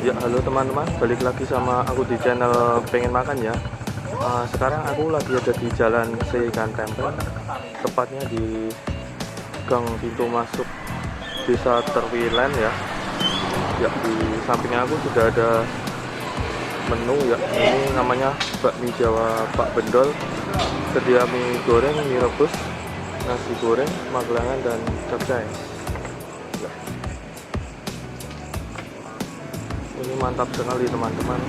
Ya, halo teman-teman, balik lagi sama aku di channel Pengen Makan ya. Sekarang aku lagi ada di Jalan Seikan Tempel, tepatnya di gang pintu masuk Desa Terwilen ya. Ya, di sampingnya aku sudah ada menu ya. Ini namanya bakmi Jawa Pak Bendol, sedia mie goreng, mie rebus, nasi goreng, magelangan, dan capcay. Ya. Ini mantap sekali teman-teman.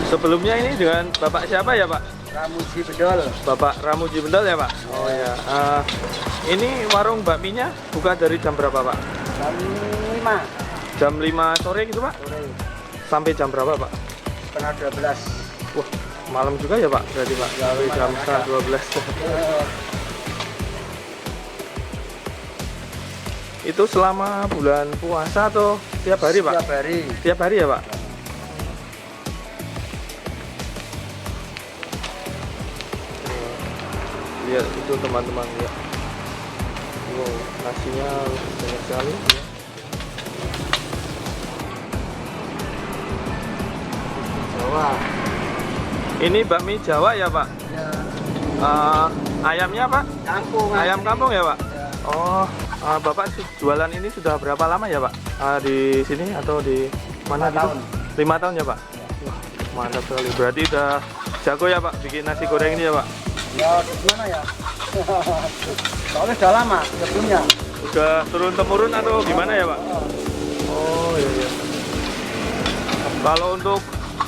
Sebelumnya ini dengan Bapak siapa ya Pak? Ramuji Bendol. Bapak Ramuji Bendol ya Pak? Oh ya. Ini warung bakminya buka dari jam berapa Pak? Jam 5 Jam 5 sore gitu Pak? sore. Sampai jam berapa Pak? Setengah 12. Wah, malam juga ya Pak? Berarti Pak? Ya, Sampai jam malam setengah 12. Itu selama bulan puasa atau tiap hari Pak? Tiap hari. Tiap hari ya Pak? Lihat itu teman-teman ya. Wow, nasinya banyak sekali ya. Jawa. Ini bakmi Jawa ya Pak? Ya. Ayamnya Pak? Kampung. Ayam kampung ya Pak? Ya. Oh, Bapak jualan ini sudah berapa lama ya Pak? Di sini atau di mana 5 gitu? tahun. 5 tahun ya Pak? Wah, mantap sekali. Berarti udah jago ya Pak bikin nasi goreng ini ya Pak? Ya, gimana ya? Soalnya udah lama sebelumnya. Udah turun temurun atau gimana ya Pak? Oh iya iya. Kalau untuk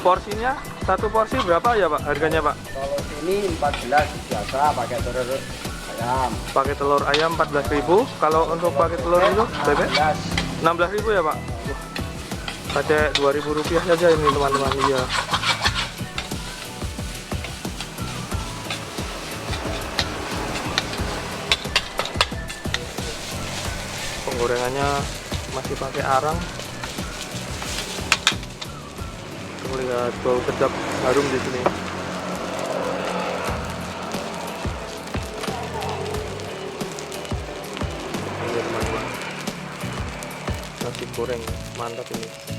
porsinya, satu porsi berapa ya Pak harganya Pak? Kalau sini 14 biasa pakai telur ayam. Pakai telur ayam 14.000. Kalau untuk pakai telur itu bebek 16.000 ya Pak? Wah, pakai 2.000 rupiah saja ini teman-teman. Iya. Penggorengannya masih pakai arang. Lihat bau sedap harum di sini. Ini teman-teman, nasi goreng mantap ini.